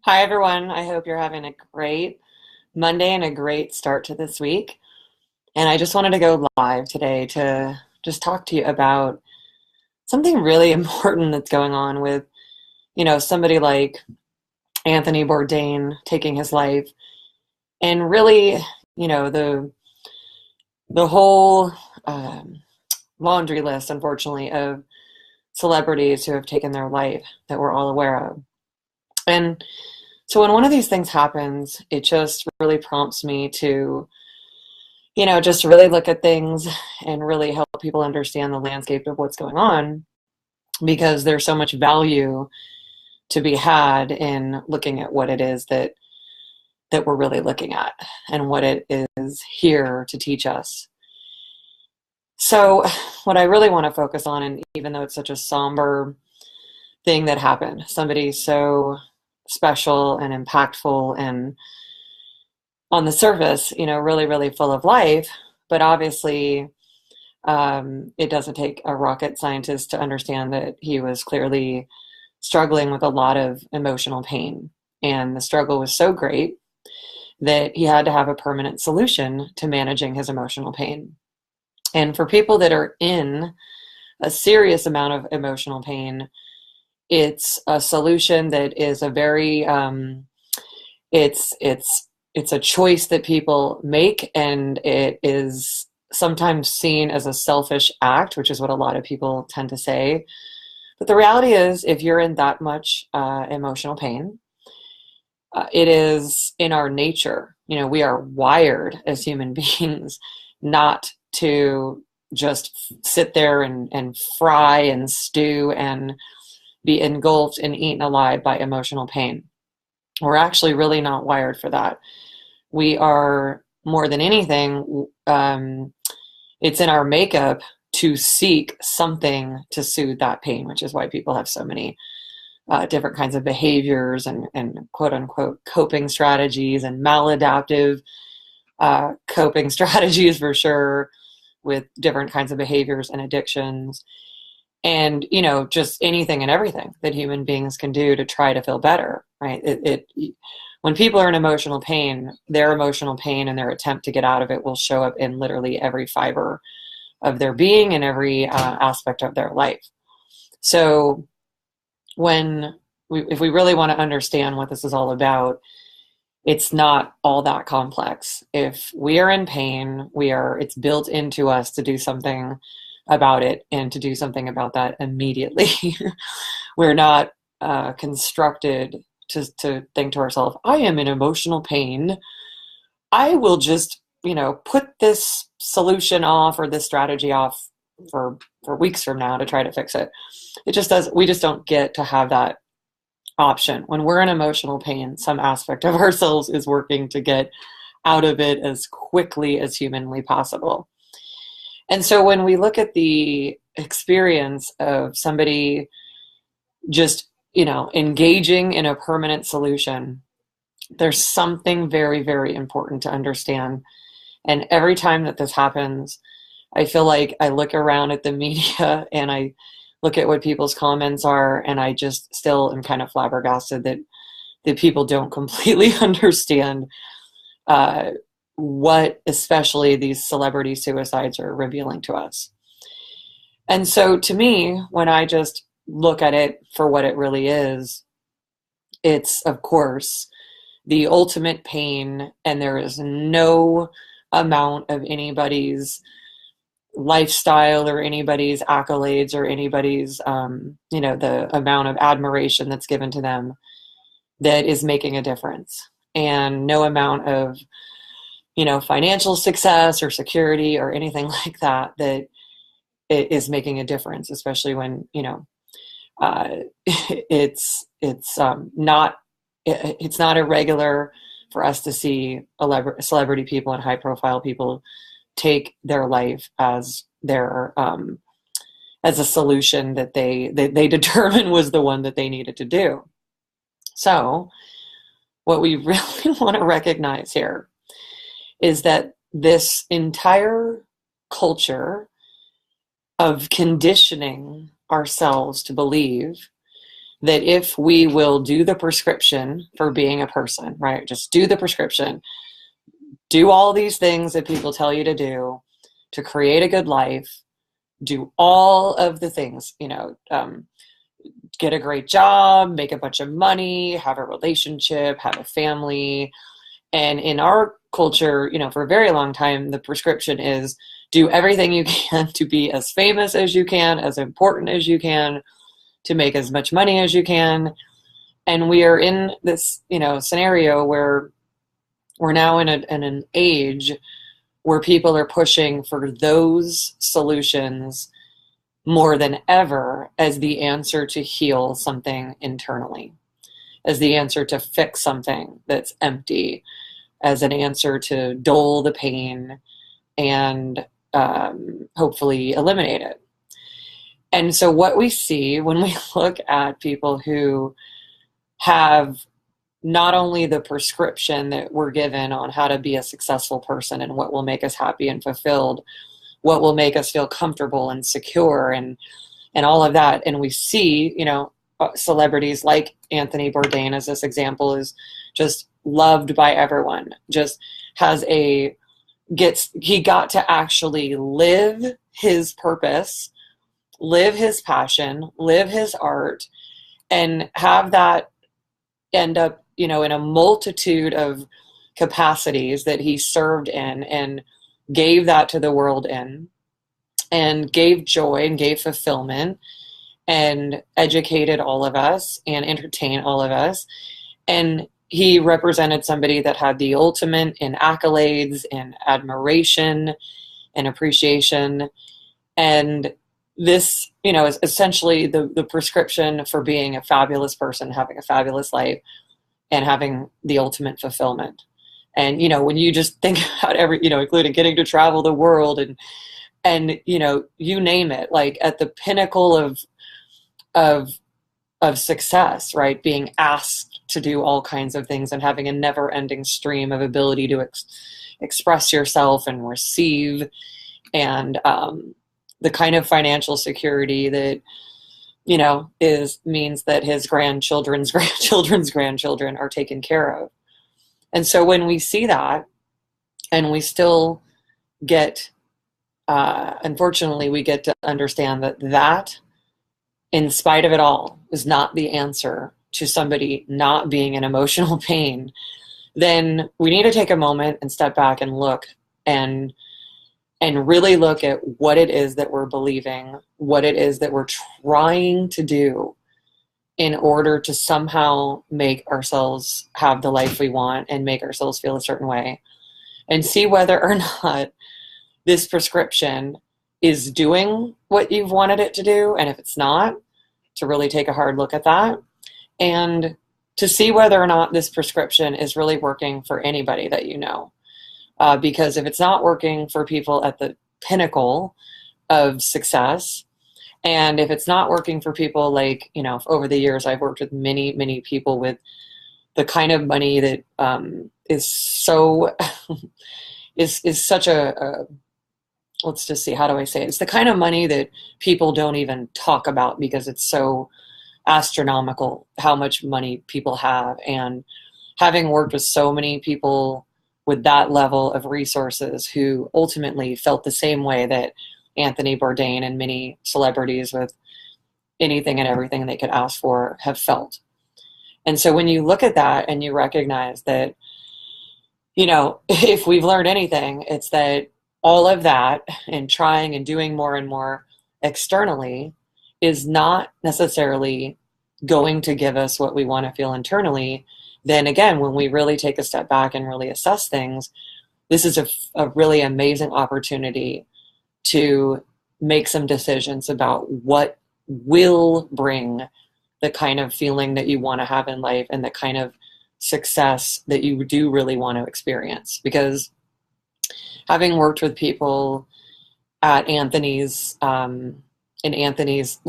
Hi, everyone. I hope you're having a great Monday and a great start to this week. And I just wanted to go live today to just talk to you about something really important that's going on with, somebody like Anthony Bourdain taking his life and really, the whole laundry list, unfortunately, of celebrities who have taken their life that we're all aware of. And so when one of these things happens, it just really prompts me to just really look at things and really help people understand the landscape of what's going on because there's so much value to be had in looking at what it is that we're really looking at and what it is here to teach us. So what I really want to focus on, and even though it's such a somber thing that happened, somebody so special and impactful and on the surface, really, really full of life. But obviously, it doesn't take a rocket scientist to understand that he was clearly struggling with a lot of emotional pain. And the struggle was so great that he had to have a permanent solution to managing his emotional pain. And for people that are in a serious amount of emotional pain, it's a solution that is a very, it's a choice that people make, and it is sometimes seen as a selfish act, which is what a lot of people tend to say. But the reality is, if you're in that much emotional pain, it is in our nature. We are wired as human beings not to just sit there and fry and stew and be engulfed and eaten alive by emotional pain. We're actually really not wired for that. We are, more than anything, it's in our makeup to seek something to soothe that pain, which is why people have so many different kinds of behaviors and quote unquote coping strategies and maladaptive coping strategies for sure, with different kinds of behaviors and addictions. And, just anything and everything that human beings can do to try to feel better, right? When people are in emotional pain, their emotional pain and their attempt to get out of it will show up in literally every fiber of their being and every aspect of their life. So if we really want to understand what this is all about, it's not all that complex. If we are in pain, it's built into us to do something about it and to do something about that immediately. We're not constructed to think to ourselves, I am in emotional pain. I will just, put this solution off or this strategy off for weeks from now to try to fix it. We just don't get to have that option. When we're in emotional pain, some aspect of ourselves is working to get out of it as quickly as humanly possible. And so when we look at the experience of somebody just, engaging in a permanent solution, there's something very, very important to understand. And every time that this happens, I feel like I look around at the media and I look at what people's comments are, and I just still am kind of flabbergasted that people don't completely understand what especially these celebrity suicides are revealing to us. And so to me, when I just look at it for what it really is, it's, of course, the ultimate pain, and there is no amount of anybody's lifestyle or anybody's accolades or anybody's, the amount of admiration that's given to them that is making a difference. And no amount of, financial success or security or anything like that it is making a difference, especially when, it's not irregular for us to see celebrity people and high profile people take their life as their as a solution that they determined was the one that they needed to do. So what we really want to recognize here is that this entire culture of conditioning ourselves to believe that if we will do the prescription for being a person, right? Just do the prescription, do all these things that people tell you to do to create a good life, do all of the things, get a great job, make a bunch of money, have a relationship, have a family. And in our culture, for a very long time, the prescription is do everything you can to be as famous as you can, as important as you can, to make as much money as you can. And we are in this, scenario where we're now in an age where people are pushing for those solutions more than ever as the answer to heal something internally, as the answer to fix something that's empty, as an answer to dull the pain and hopefully eliminate it. And so what we see when we look at people who have not only the prescription that we're given on how to be a successful person and what will make us happy and fulfilled, what will make us feel comfortable and secure and all of that. And we see, celebrities like Anthony Bourdain as this example is just loved by everyone, just he got to actually live his purpose, live his passion, live his art, and have that end up, in a multitude of capacities that he served in and gave that to the world in, and gave joy and gave fulfillment and educated all of us and entertained all of us. And he represented somebody that had the ultimate in accolades and admiration and appreciation. And this, is essentially the prescription for being a fabulous person, having a fabulous life, and having the ultimate fulfillment. And, when you just think about including getting to travel the world and you name it, like at the pinnacle of success, right? Being asked to do all kinds of things and having a never ending stream of ability to express yourself and receive, and the kind of financial security that, means that his grandchildren's grandchildren are taken care of. And so when we see that, and we still get, unfortunately, we get to understand that, in spite of it all, is not the answer to somebody not being in emotional pain, then we need to take a moment and step back and look and really look at what it is that we're believing, what it is that we're trying to do in order to somehow make ourselves have the life we want and make ourselves feel a certain way, and see whether or not this prescription is doing what you've wanted it to do. And if it's not, to really take a hard look at that, and to see whether or not this prescription is really working for anybody that you know. Because if it's not working for people at the pinnacle of success, and if it's not working for people like, over the years, I've worked with many, many people with the kind of money that is so, is such a, let's just see, how do I say it? It's the kind of money that people don't even talk about because it's so astronomical how much money people have. And having worked with so many people with that level of resources who ultimately felt the same way that Anthony Bourdain and many celebrities with anything and everything they could ask for have felt. And so when you look at that and you recognize that, if we've learned anything, it's that all of that and trying and doing more and more externally is not necessarily going to give us what we want to feel internally. Then again, when we really take a step back and really assess things, this is a really amazing opportunity to make some decisions about what will bring the kind of feeling that you want to have in life and the kind of success that you do really want to experience. Because having worked with people at Anthony's, in Anthony's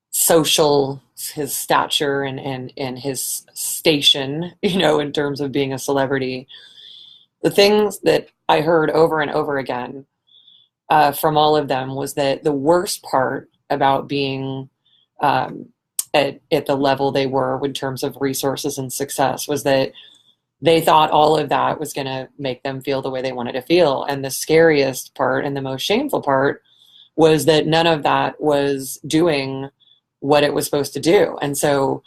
social, his stature and his station, in terms of being a celebrity, the things that I heard over and over again from all of them was that the worst part about being at the level they were in terms of resources and success, was that they thought all of that was going to make them feel the way they wanted to feel. And the scariest part and the most shameful part was that none of that was doing what it was supposed to do. And so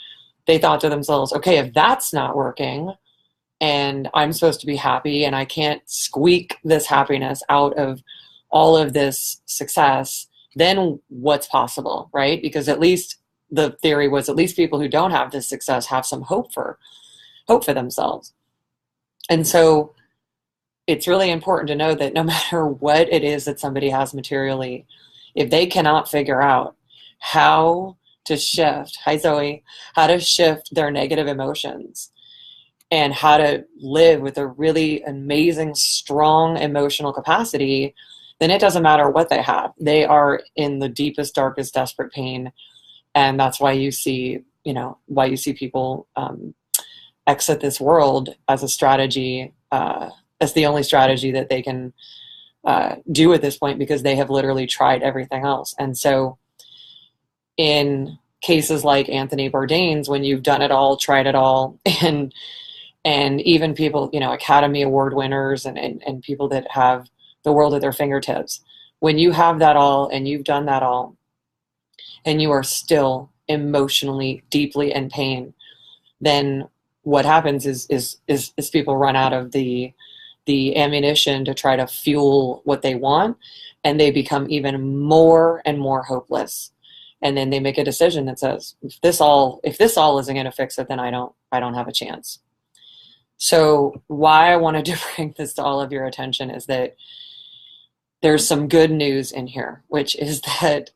they thought to themselves, okay, if that's not working and I'm supposed to be happy and I can't squeak this happiness out of all of this success, then what's possible, right? Because at least the theory was at least people who don't have this success have some hope for themselves. And so it's really important to know that no matter what it is that somebody has materially, if they cannot figure out how to shift, hi Zoe, how to shift their negative emotions and how to live with a really amazing, strong emotional capacity, then it doesn't matter what they have. They are in the deepest, darkest, desperate pain. And that's why you see, people exit this world as a strategy, as the only strategy that they can do at this point, because they have literally tried everything else. And so in cases like Anthony Bourdain's, when you've done it all, tried it all, and even people, Academy Award winners and people that have the world at their fingertips, when you have that all and you've done that all and you are still emotionally deeply in pain, then what happens is people run out of the ammunition to try to fuel what they want, and they become even more and more hopeless. And then they make a decision that says, if this all isn't going to fix it, then I don't have a chance. So why I wanted to bring this to all of your attention is that there's some good news in here, which is that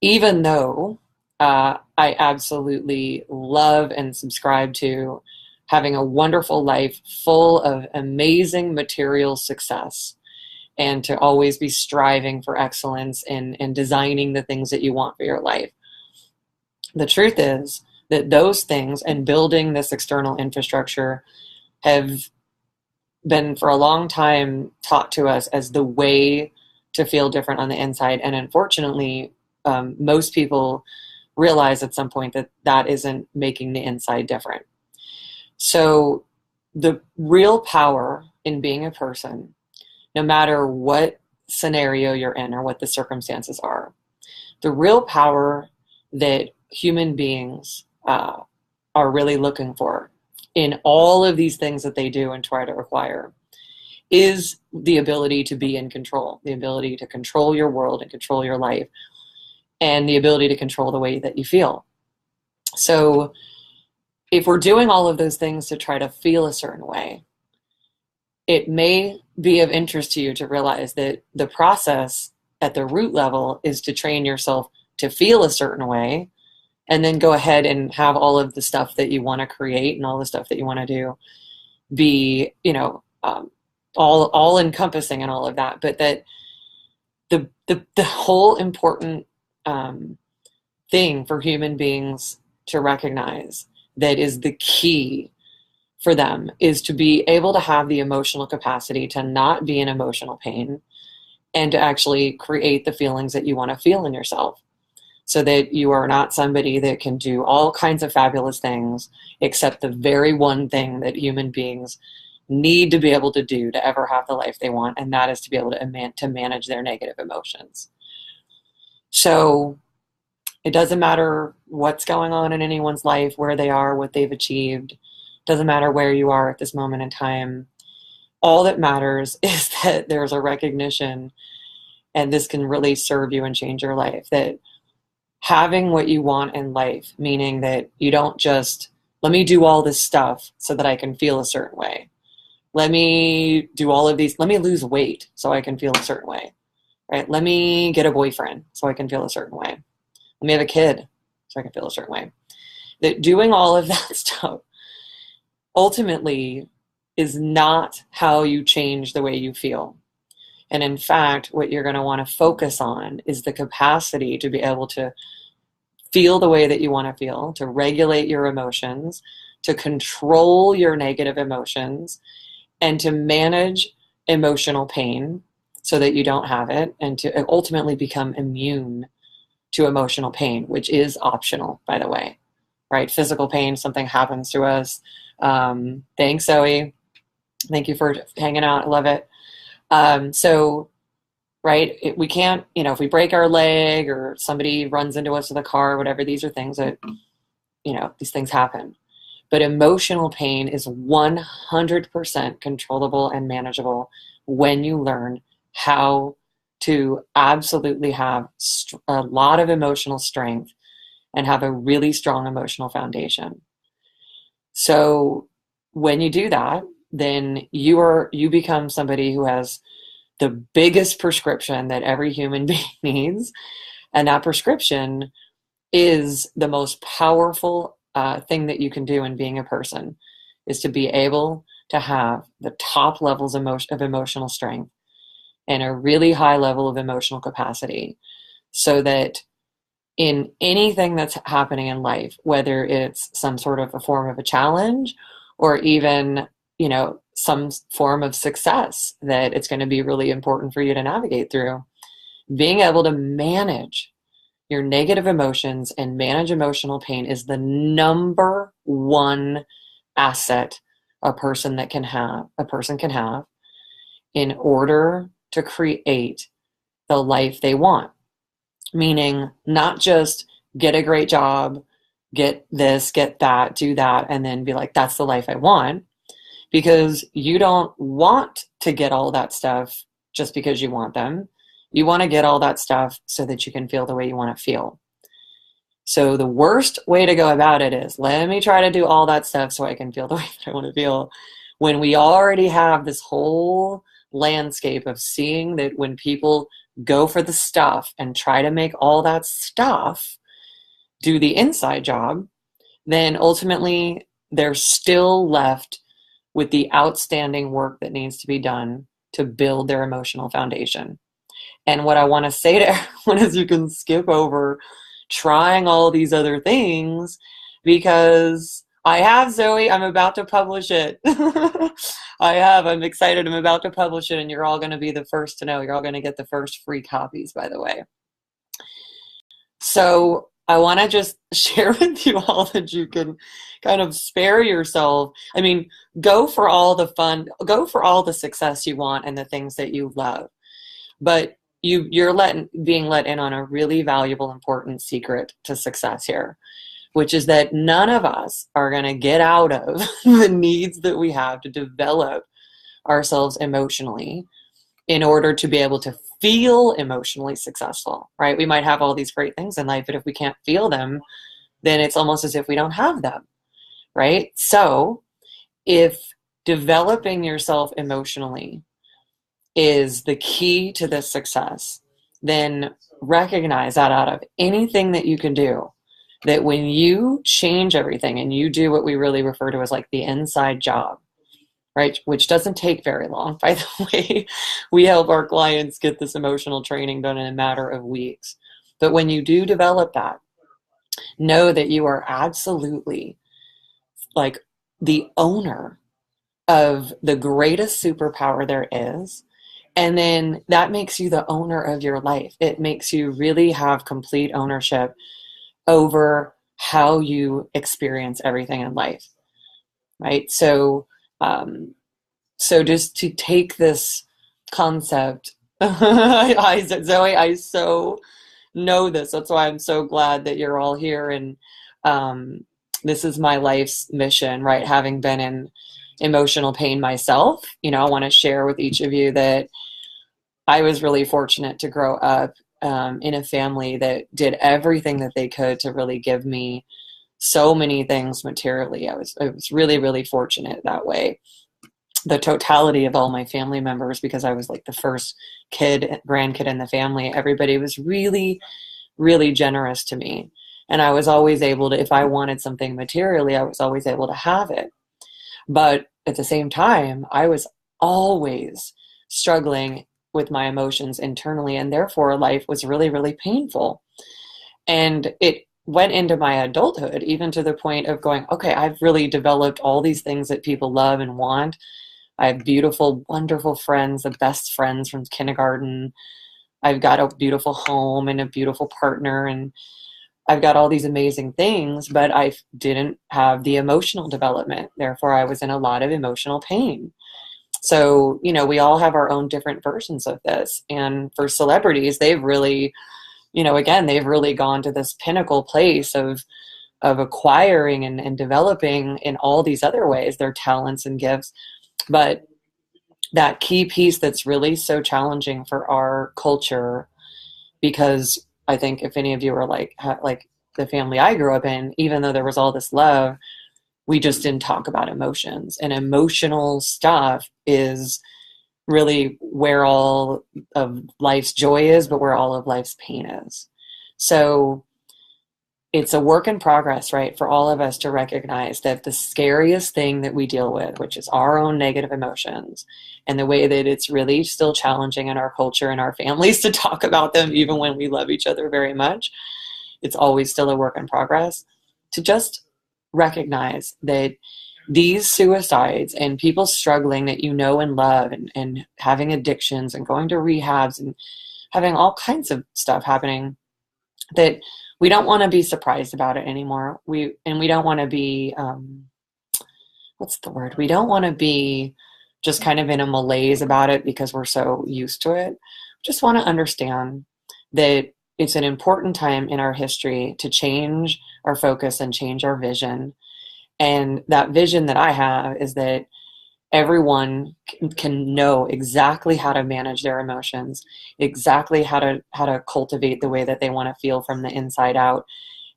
even though I absolutely love and subscribe to having a wonderful life full of amazing material success, and to always be striving for excellence in designing the things that you want for your life, the truth is that those things and building this external infrastructure have been for a long time taught to us as the way to feel different on the inside. And unfortunately, most people realize at some point that that isn't making the inside different. So the real power in being a person, no matter what scenario you're in or what the circumstances are, the real power that human beings are really looking for in all of these things that they do and try to acquire is the ability to be in control, the ability to control your world and control your life, and the ability to control the way that you feel. So if we're doing all of those things to try to feel a certain way, it may be of interest to you to realize that the process at the root level is to train yourself to feel a certain way, and then go ahead and have all of the stuff that you want to create and all the stuff that you want to do be, all encompassing and all of that. But that the whole important thing for human beings to recognize that is the key for them is to be able to have the emotional capacity to not be in emotional pain and to actually create the feelings that you want to feel in yourself, so that you are not somebody that can do all kinds of fabulous things except the very one thing that human beings need to be able to do to ever have the life they want, and that is to be able to manage their negative emotions. So it doesn't matter what's going on in anyone's life, where they are, what they've achieved. Doesn't matter where you are at this moment in time. All that matters is that there's a recognition, and this can really serve you and change your life, that having what you want in life, meaning that you don't just, let me do all this stuff so that I can feel a certain way. Let me do all of these, let me lose weight so I can feel a certain way, right? Let me get a boyfriend so I can feel a certain way. Let me have a kid so I can feel a certain way. That doing all of that stuff ultimately is not how you change the way you feel. And in fact, what you're going to want to focus on is the capacity to be able to feel the way that you want to feel, to regulate your emotions, to control your negative emotions, and to manage emotional pain so that you don't have it, and to ultimately become immune to emotional pain, which is optional, by the way, right? Physical pain, something happens to us. Thanks, Zoe. Thank you for hanging out. I love it. So, right, we can't, if we break our leg or somebody runs into us with a car, whatever, these are things that, these things happen. But emotional pain is 100% controllable and manageable when you learn how to absolutely have a lot of emotional strength and have a really strong emotional foundation. So when you do that, then you become somebody who has the biggest prescription that every human being needs. And that prescription is the most powerful thing that you can do in being a person, is to be able to have the top levels of emotional strength and a really high level of emotional capacity, so that in anything that's happening in life, whether it's some sort of a form of a challenge or even, some form of success that it's going to be really important for you to navigate through, being able to manage your negative emotions and manage emotional pain is the number one asset a person can have in order to create the life they want. Meaning not just get a great job, get this, get that, do that, and then be like, that's the life I want. Because you don't want to get all that stuff just because you want them. You want to get all that stuff so that you can feel the way you want to feel. So the worst way to go about it is, let me try to do all that stuff so I can feel the way that I want to feel, when we already have this whole landscape of seeing that when people go for the stuff and try to make all that stuff do the inside job, then ultimately they're still left with the outstanding work that needs to be done to build their emotional foundation. And what I want to say to everyone is, you can skip over trying all these other things, because I have, Zoe, I'm about to publish it. I'm excited. I'm about to publish it, and you're all going to be the first to know. You're all going to get the first free copies, by the way. So I want to just share with you all that you can kind of spare yourself. I mean, go for all the fun, go for all the success you want and the things that you love. But you're being let in on a really valuable, important secret to success here, which is that none of us are going to get out of the needs that we have to develop ourselves emotionally in order to be able to feel emotionally successful, right? We might have all these great things in life, but if we can't feel them, then it's almost as if we don't have them, right? So if developing yourself emotionally is the key to this success, then recognize that out of anything that you can do, that when you change everything and you do what we really refer to as like the inside job, right? Which doesn't take very long, by the way. We help our clients get this emotional training done in a matter of weeks. But when you do develop that, know that you are absolutely like the owner of the greatest superpower there is. And then that makes you the owner of your life. It makes you really have complete ownership over how you experience everything in life, right? So just to take this concept, Zoe, I so know this. That's why I'm so glad that you're all here. And this is my life's mission, right? Having been in emotional pain myself, I want to share with each of you that I was really fortunate to grow up in a family that did everything that they could to really give me so many things materially. I was really, really fortunate that way. The totality of all my family members, because I was like the first grandkid in the family, everybody was really, really generous to me. And I was always able to, if I wanted something materially, I was always able to have it. But at the same time, I was always struggling with my emotions internally, and therefore life was really, really painful. And it went into my adulthood, even to the point of going, okay, I've really developed all these things that people love and want. I have beautiful, wonderful friends, the best friends from kindergarten. I've got a beautiful home and a beautiful partner, and I've got all these amazing things, but I didn't have the emotional development. Therefore, I was in a lot of emotional pain. So, we all have our own different versions of this. And for celebrities, they've really, again, they've really gone to this pinnacle place of acquiring and developing in all these other ways, their talents and gifts. But that key piece that's really so challenging for our culture, because I think if any of you are like the family I grew up in, even though there was all this love, we just didn't talk about emotions. And emotional stuff is really where all of life's joy is, but where all of life's pain is. So it's a work in progress, right, for all of us to recognize that the scariest thing that we deal with, which is our own negative emotions, and the way that it's really still challenging in our culture and our families to talk about them, even when we love each other very much, it's always still a work in progress, to just recognize that these suicides and people struggling that and love, and having addictions and going to rehabs and having all kinds of stuff happening, that we don't want to be surprised about it anymore. We don't want to be, what's the word? We don't want to be just kind of in a malaise about it because we're so used to it. We just want to understand that it's an important time in our history to change our focus and change our vision. And that vision that I have is that everyone can know exactly how to manage their emotions, exactly how to cultivate the way that they want to feel from the inside out.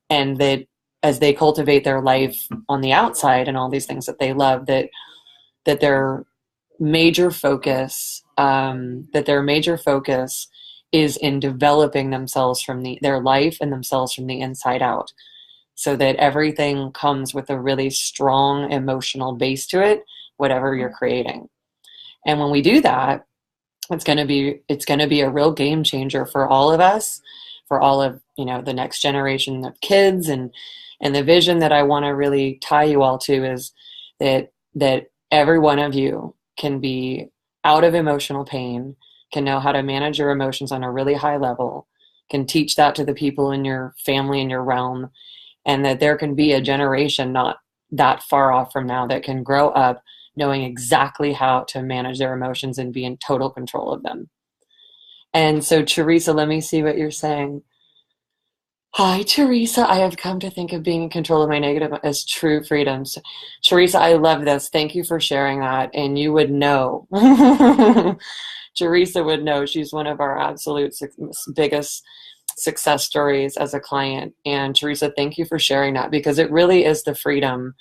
And that as they cultivate their life on the outside and all these things that they love, that their major focus is in developing themselves from their life and themselves from the inside out, so that everything comes with a really strong emotional base to it, whatever you're creating. And when we do that, it's going to be a real game changer for all of us, for all of, the next generation of kids. And the vision that I want to really tie you all to is that every one of you can be out of emotional pain, can know how to manage your emotions on a really high level, can teach that to the people in your family and your realm, and that there can be a generation not that far off from now that can grow up knowing exactly how to manage their emotions and be in total control of them. And so, Teresa, let me see what you're saying. Hi, Teresa. I have come to think of being in control of my negative as true freedom. So, Teresa, I love this. Thank you for sharing that. And you would know. Teresa would know. She's one of our absolute biggest success stories as a client. And Teresa, thank you for sharing that, because it really is the freedom.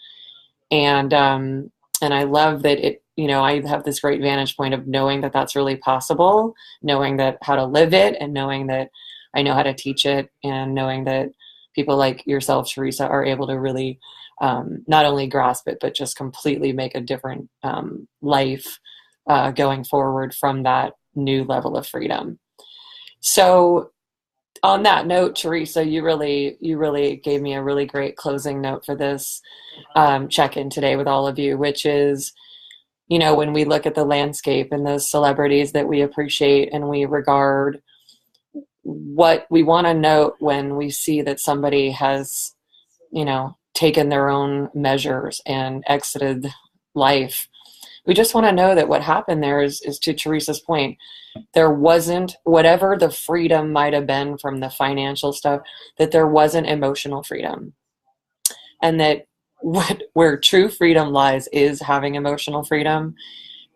And I love that I have this great vantage point of knowing that that's really possible, knowing that how to live it, and knowing that I know how to teach it, and knowing that people like yourself, Teresa, are able to really not only grasp it, but just completely make a different life going forward from that new level of freedom. So on that note, Teresa, you really gave me a really great closing note for this check-in today with all of you, which is, when we look at the landscape and the celebrities that we appreciate and we regard, what we want to note when we see that somebody has, taken their own measures and exited life, we just want to know that what happened there is to Teresa's point, there wasn't, whatever the freedom might have been from the financial stuff, that there wasn't emotional freedom. And that where true freedom lies is having emotional freedom.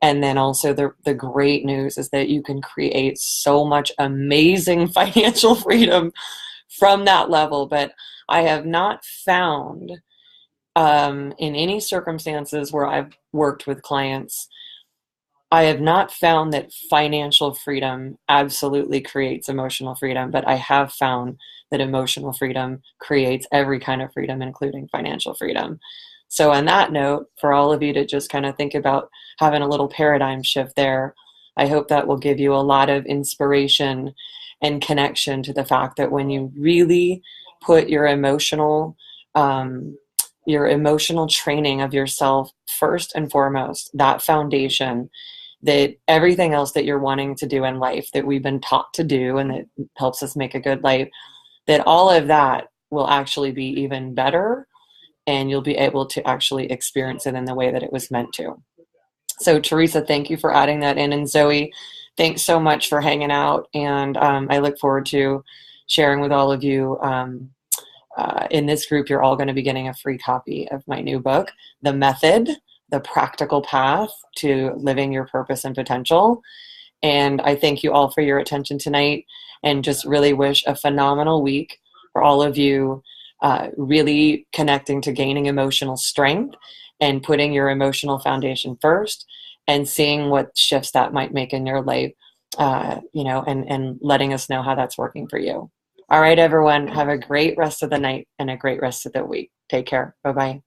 And then also the great news is that you can create so much amazing financial freedom from that level. But I have not found in any circumstances where I've worked with clients, I have not found that financial freedom absolutely creates emotional freedom, but I have found that emotional freedom creates every kind of freedom, including financial freedom. So on that note, for all of you to just kind of think about having a little paradigm shift there, I hope that will give you a lot of inspiration and connection to the fact that when you really put your emotional training of yourself first and foremost, that foundation, that everything else that you're wanting to do in life that we've been taught to do and that helps us make a good life, that all of that will actually be even better, and you'll be able to actually experience it in the way that it was meant to. So Teresa, thank you for adding that in. And Zoe, thanks so much for hanging out. And I look forward to sharing with all of you. In this group, you're all going to be getting a free copy of my new book, The Method, The Practical Path to Living Your Purpose and Potential. And I thank you all for your attention tonight, and just really wish a phenomenal week for all of you, really connecting to gaining emotional strength and putting your emotional foundation first, and seeing what shifts that might make in your life, and letting us know how that's working for you. All right, everyone, have a great rest of the night and a great rest of the week. Take care. Bye-bye.